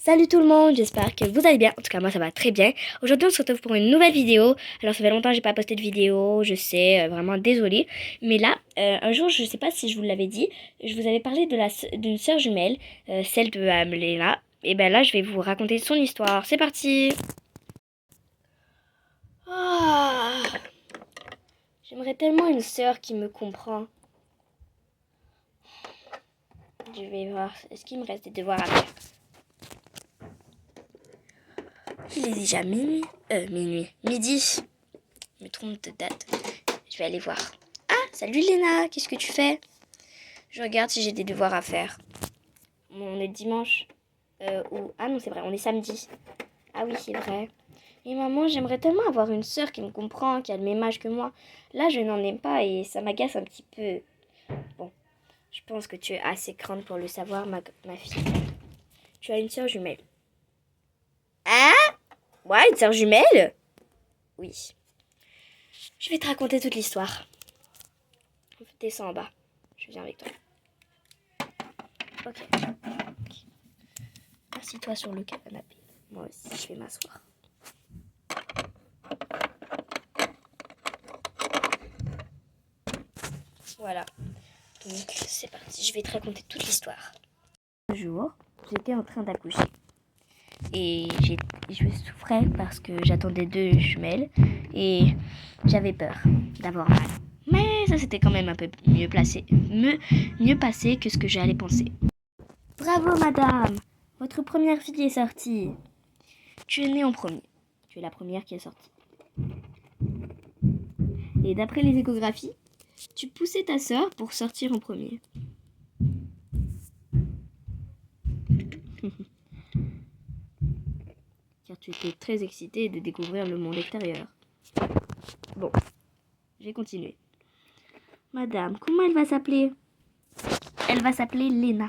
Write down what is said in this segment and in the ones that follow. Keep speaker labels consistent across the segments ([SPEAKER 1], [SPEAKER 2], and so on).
[SPEAKER 1] Salut tout le monde, j'espère que vous allez bien. En tout cas, moi ça va très bien. Aujourd'hui, on se retrouve pour une nouvelle vidéo. Alors, ça fait longtemps que j'ai pas posté de vidéo, je sais, vraiment désolée. Mais là, un jour, je sais pas si je vous l'avais dit, je vous avais parlé d'une sœur jumelle, celle de Léna. Et ben là, je vais vous raconter son histoire. C'est parti! Ah, j'aimerais tellement une sœur qui me comprend. Je vais voir, est-ce qu'il me reste des devoirs à faire? Il est déjà midi. Je me trompe de date. Je vais aller voir. Ah, salut Léna, qu'est-ce que tu fais? Je regarde si j'ai des devoirs à faire. Bon, on est dimanche. Ah non, c'est vrai, on est samedi. Ah oui, c'est vrai. Et maman, j'aimerais tellement avoir une sœur qui me comprend, qui a le même âge que moi. Là, je n'en ai pas et ça m'agace un petit peu. Bon, je pense que tu es assez grande pour le savoir, ma fille. Tu as une sœur jumelle. Ah? Ouais, une sœur jumelle? Oui. Je vais te raconter toute l'histoire. Descends en bas. Je viens avec toi. Ok. Assis-toi sur le canapé. Moi aussi, je vais m'asseoir. Voilà. Donc, c'est parti. Je vais te raconter toute l'histoire. Un jour, j'étais en train d'accoucher. Et je souffrais parce que j'attendais 2 jumelles. Et j'avais peur d'avoir mal. Mais ça s'était quand même un peu mieux passé que ce que j'allais penser. Bravo, madame! Votre première fille est sortie. Tu es née en premier. Tu es la première qui est sortie. Et d'après les échographies, tu poussais ta sœur pour sortir en premier. Car tu étais très excitée de découvrir le monde extérieur. Bon, j'ai continué. Madame, comment elle va s'appeler? Elle va s'appeler Léna.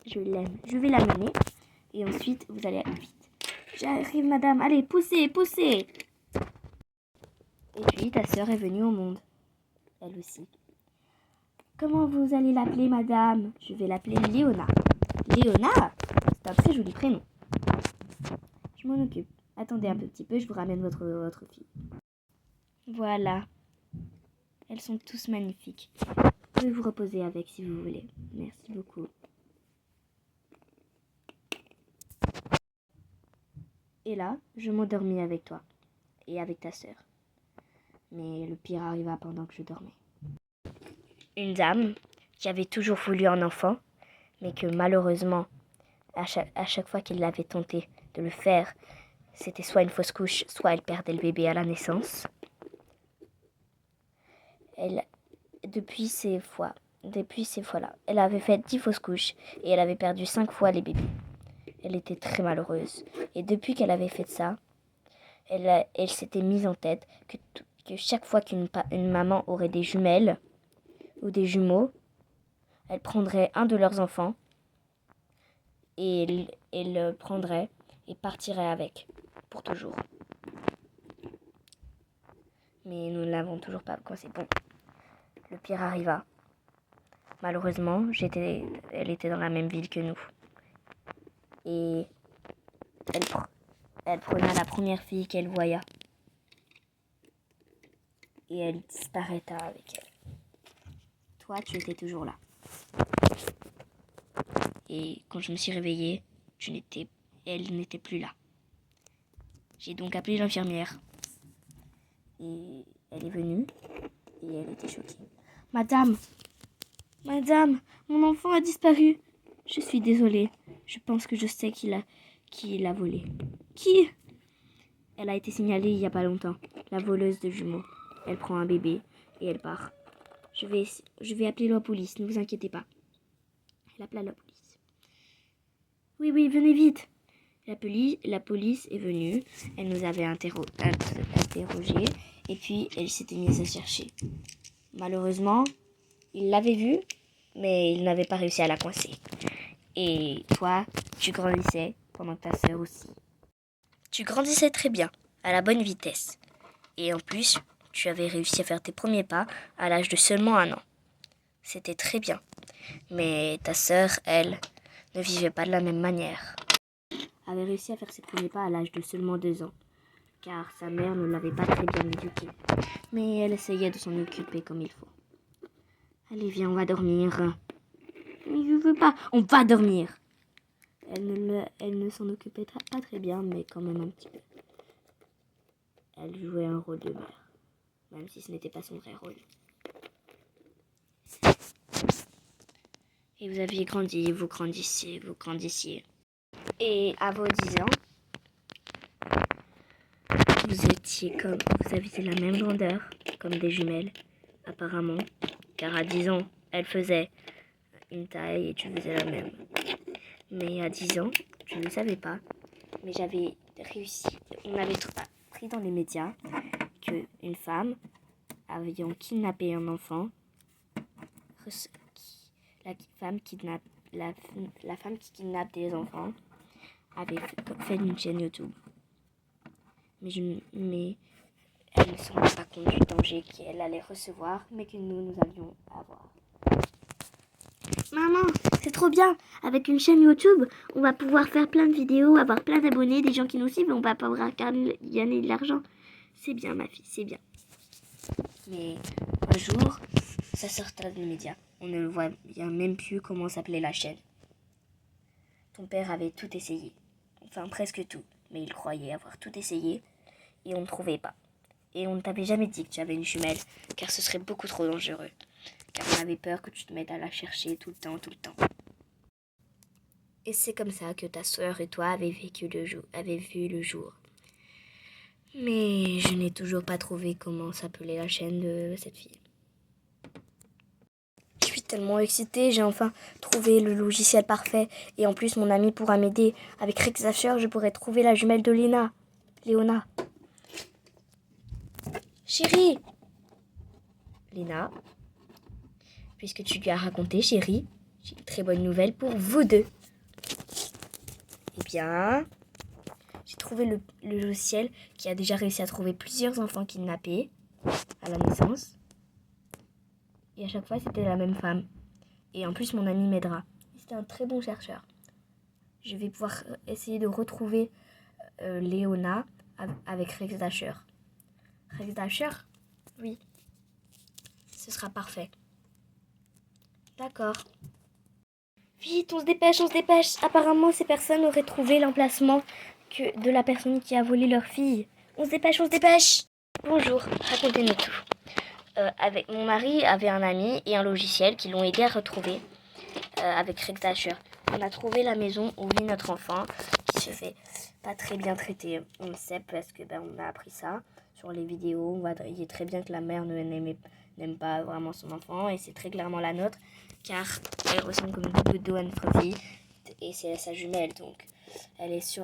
[SPEAKER 1] Je l'aime. Je vais l'amener. Et ensuite, vous allez aller vite. J'arrive, madame. Allez, poussez, poussez. Et puis, ta sœur est venue au monde. Elle aussi. Comment vous allez l'appeler, madame? Je vais l'appeler Léona. Léona? C'est un très joli prénom. Je m'en occupe. Attendez un petit peu, je vous ramène votre fille. Voilà. Elles sont tous magnifiques. Vous pouvez vous reposer avec si vous voulez. Merci beaucoup. Et là, je m'endormis avec toi. Et avec ta sœur. Mais le pire arriva pendant que je dormais. Une dame qui avait toujours voulu un enfant, mais que malheureusement, à chaque fois qu'elle avait tenté de le faire, c'était soit une fausse couche, soit elle perdait le bébé à la naissance. Depuis ces fois-là, elle avait fait 10 fausses couches et elle avait perdu 5 fois les bébés. Elle était très malheureuse. Et depuis qu'elle avait fait ça, elle s'était mise en tête que chaque fois qu'une maman aurait des jumelles ou des jumeaux, elle prendrait un de leurs enfants et elle le prendrait et partirait avec pour toujours. Mais nous ne l'avons toujours pas commencé. Bon, le pire arriva. Malheureusement, elle était dans la même ville que nous. Et elle prenait la première fille qu'elle voya. Et elle disparaîtra avec elle. Toi, tu étais toujours là. Et quand je me suis réveillée, elle n'était plus là. J'ai donc appelé l'infirmière. Et elle est venue. Et elle était choquée. Madame, mon enfant a disparu. Je suis désolée. Je pense que je sais qui l'a volé. Qui? Elle a été signalée il n'y a pas longtemps. La voleuse de jumeaux. Elle prend un bébé et elle part. Je vais appeler la police, ne vous inquiétez pas. Elle appela la police. Oui, venez vite. La police est venue. Elle nous avait interrogés et puis elle s'était mise à chercher. Malheureusement, il l'avait vue, mais il n'avait pas réussi à la coincer. Et toi, tu grandissais pendant que ta sœur aussi. Tu grandissais très bien, à la bonne vitesse. Et en plus, tu avais réussi à faire tes premiers pas à l'âge de seulement 1 an. C'était très bien. Mais ta sœur, elle, ne vivait pas de la même manière. Avait réussi à faire ses premiers pas à l'âge de seulement 2 ans, car sa mère ne l'avait pas très bien éduqué. Mais elle essayait de s'en occuper comme il faut. Allez, viens, on va dormir. Mais je veux pas. On va dormir. Elle ne s'en occupait pas très bien, mais quand même un petit peu. Elle jouait un rôle de mère, même si ce n'était pas son vrai rôle. Et vous aviez grandi, vous grandissiez, vous grandissiez. Et à vos 10 ans, vous aviez la même grandeur, comme des jumelles, apparemment. Car à 10 ans, elle faisait une taille et tu faisais la même. Mais à 10 ans, je ne le savais pas, mais j'avais réussi. On avait appris dans les médias qu'une femme ayant kidnappé un enfant, la femme qui kidnappe des enfants, avait fait une chaîne YouTube. Mais elle ne se rendait pas compte du danger qu'elle allait recevoir, mais que nous allions avoir. Maman, c'est trop bien. Avec une chaîne YouTube, on va pouvoir faire plein de vidéos, avoir plein d'abonnés, des gens qui nous suivent, et on va pouvoir gagner de l'argent. C'est bien, ma fille, c'est bien. Mais un jour, ça sortira des médias. On ne voit bien même plus comment s'appelait la chaîne. Ton père avait tout essayé. Enfin, presque tout. Mais il croyait avoir tout essayé, et on ne trouvait pas. Et on ne t'avait jamais dit que tu avais une jumelle, car ce serait beaucoup trop dangereux. Car on avait peur que tu te mettes à la chercher tout le temps. Et c'est comme ça que ta sœur et toi avez vu le jour. Mais je n'ai toujours pas trouvé comment s'appelait la chaîne de cette fille. Je suis tellement excitée, j'ai enfin trouvé le logiciel parfait. Et en plus, mon ami pourra m'aider. Avec Rex Asher, je pourrai trouver la jumelle de Léona. Chérie! Léna, puisque tu lui as raconté, chérie, j'ai une très bonne nouvelle pour vous deux. Eh bien, j'ai trouvé le logiciel qui a déjà réussi à trouver plusieurs enfants kidnappés à la naissance. Et à chaque fois, c'était la même femme. Et en plus, mon ami m'aidera. C'était un très bon chercheur. Je vais pouvoir essayer de retrouver Léona avec Rex Dasher. Rex Dasher? Oui. Ce sera parfait. D'accord. Vite, on se dépêche. Apparemment, ces personnes auraient trouvé l'emplacement de la personne qui a volé leur fille. On se dépêche. Bonjour, racontez-nous tout. Avec mon mari avait un ami et un logiciel qui l'ont aidé à retrouver avec Rex Dasher. On a trouvé la maison où vit notre enfant qui se fait pas très bien traiter. On le sait parce que on a appris ça sur les vidéos. On voit très bien que la mère n'aime pas vraiment son enfant et c'est très clairement la nôtre car elle ressemble comme une goutte d'eau à notre fille et c'est sa jumelle donc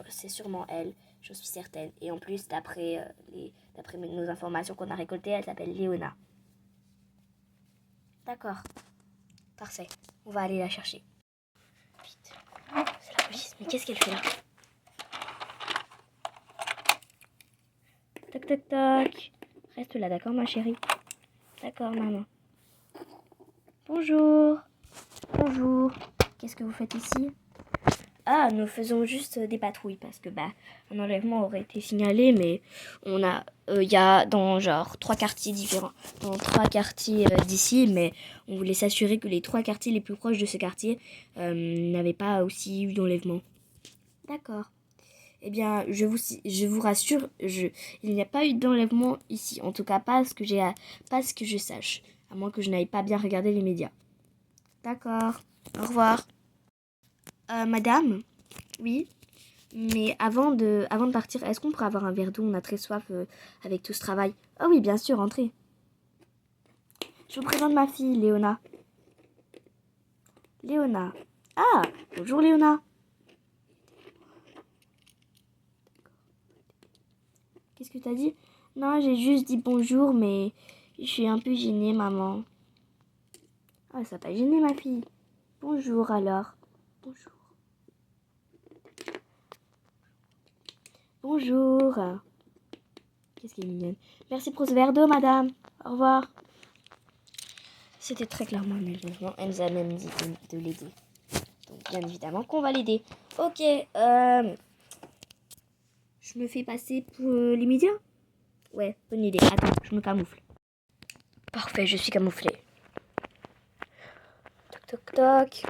[SPEAKER 1] c'est sûrement elle, j'en suis certaine. Et en plus d'après nos informations qu'on a récoltées, elle s'appelle Léona. D'accord, parfait, on va aller la chercher. Vite. C'est la police. Mais qu'est-ce qu'elle fait là? Toc. Reste là, d'accord, ma chérie? D'accord, maman. Bonjour. Qu'est-ce que vous faites ici? Ah, nous faisons juste des patrouilles parce que un enlèvement aurait été signalé, mais il y a dans genre 3 quartiers différents, dans 3 quartiers d'ici, mais on voulait s'assurer que les 3 quartiers les plus proches de ce quartier n'avaient pas aussi eu d'enlèvement. D'accord. Eh bien, je vous rassure, il n'y a pas eu d'enlèvement ici, en tout cas pas ce que je sache, à moins que je n'aille pas bien regarder les médias. D'accord. Au revoir. Madame? Oui? Mais avant de partir, est-ce qu'on pourrait avoir un verre d'eau? On a très soif avec tout ce travail. Oh oui, bien sûr, entrez. Je vous présente ma fille, Léona. Léona. Ah, bonjour Léona. Qu'est-ce que t'as dit? Non, j'ai juste dit bonjour, mais je suis un peu gênée, maman. Ah, ça t'a gêné, ma fille. Bonjour alors. Bonjour. Qu'est-ce qu'elle est mignonne. Merci pour ce verre d'eau, madame. Au revoir. C'était très clairement un enlèvement. Elle nous a même dit de l'aider. Donc, bien évidemment qu'on va l'aider. Ok, je me fais passer pour l'immédiat. Ouais, bonne idée. Attends, je me camoufle. Parfait, je suis camouflée. Toc, toc, toc.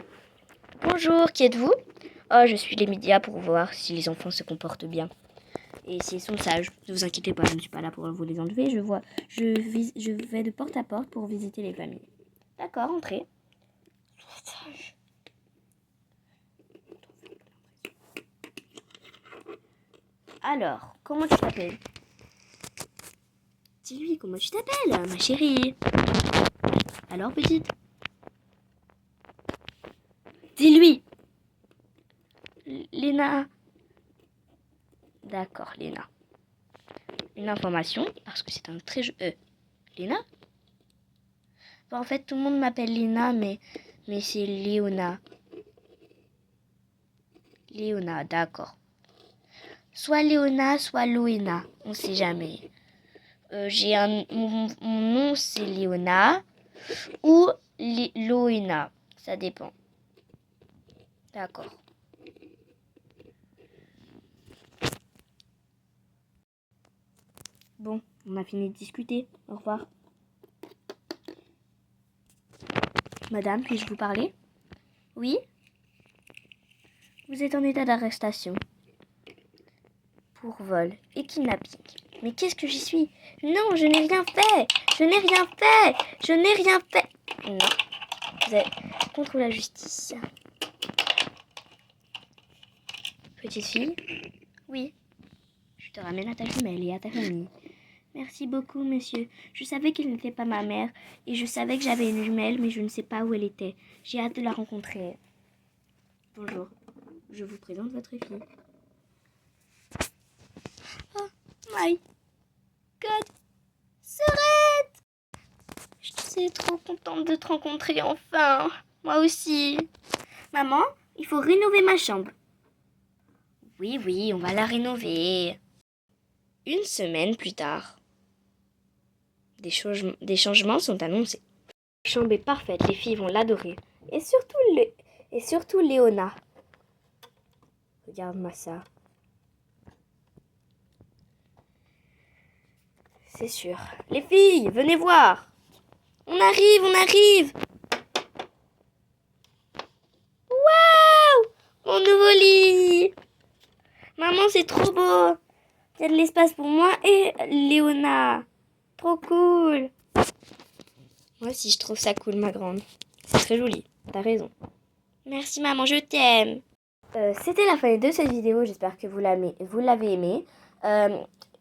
[SPEAKER 1] Bonjour, qui êtes-vous? Oh, je suis les médias pour voir si les enfants se comportent bien. Et s'ils sont sages, ne vous inquiétez pas, je ne suis pas là pour vous les enlever. Je vais de porte à porte pour visiter les familles. D'accord, entrez. Alors, comment tu t'appelles? Dis-lui comment tu t'appelles, ma chérie. Alors, petite? Dis-lui. Léna. D'accord, Léna. Une information, parce que c'est un très... Léna? Bon, en fait, tout le monde m'appelle Léna, mais c'est Léona. Léona, d'accord. Soit Léona, soit Loéna. On sait jamais. Mon nom, c'est Léona ou Loéna. Ça dépend. D'accord. Bon, on a fini de discuter. Au revoir. Madame, puis-je vous parler? Oui? Vous êtes en état d'arrestation. Pour vol et kidnapping. Mais qu'est-ce que j'y suis? Non, je n'ai rien fait. Je n'ai rien fait. Je n'ai rien fait. Non, vous êtes contre la justice. Petite fille? Oui. Je te ramène à ta jumelle et à ta famille. Merci beaucoup, monsieur. Je savais qu'elle n'était pas ma mère et je savais que j'avais une jumelle, mais je ne sais pas où elle était. J'ai hâte de la rencontrer. Bonjour. Je vous présente votre fille. Oh my God. Serette! Je suis trop contente de te rencontrer enfin. Moi aussi. Maman, il faut rénover ma chambre. Oui, on va la rénover. Une semaine plus tard, des changements sont annoncés. La chambre est parfaite, les filles vont l'adorer. Et surtout Léona. Regarde-moi ça. C'est sûr. Les filles, venez voir. On arrive. Waouh! Mon nouveau lit. Maman, c'est trop beau. Il y a de l'espace pour moi et Léona. Trop cool. Moi aussi, je trouve ça cool, ma grande. C'est très joli. T'as raison. Merci, maman, je t'aime. C'était la fin de cette vidéo. J'espère que vous l'avez aimé.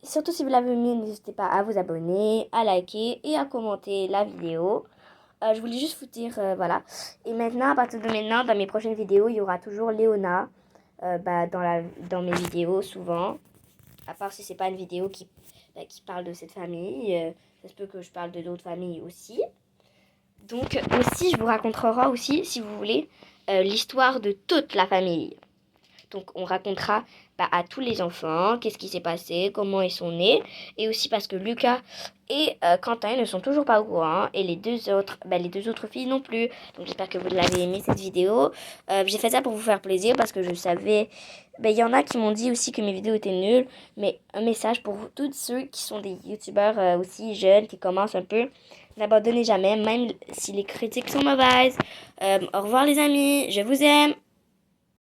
[SPEAKER 1] Surtout si vous l'avez aimé, n'hésitez pas à vous abonner, à liker et à commenter la vidéo. Je voulais juste vous dire, voilà. Et maintenant, à partir de maintenant, dans mes prochaines vidéos, il y aura toujours Léona dans mes vidéos, souvent. À part si c'est pas une vidéo qui parle de cette famille. Ça se peut que je parle de d'autres familles aussi. Donc aussi, je vous raconterai aussi, si vous voulez, l'histoire de toute la famille. Donc on racontera à tous les enfants qu'est-ce qui s'est passé, comment ils sont nés. Et aussi parce que Lucas et Quentin ne sont toujours pas au courant. Et les deux autres filles non plus. Donc j'espère que vous l'avez aimé cette vidéo. J'ai fait ça pour vous faire plaisir parce que je savais... il y en a qui m'ont dit aussi que mes vidéos étaient nulles. Mais un message pour tous ceux qui sont des youtubeurs aussi jeunes, qui commencent un peu. N'abandonnez jamais, même si les critiques sont mauvaises. Au revoir les amis, je vous aime.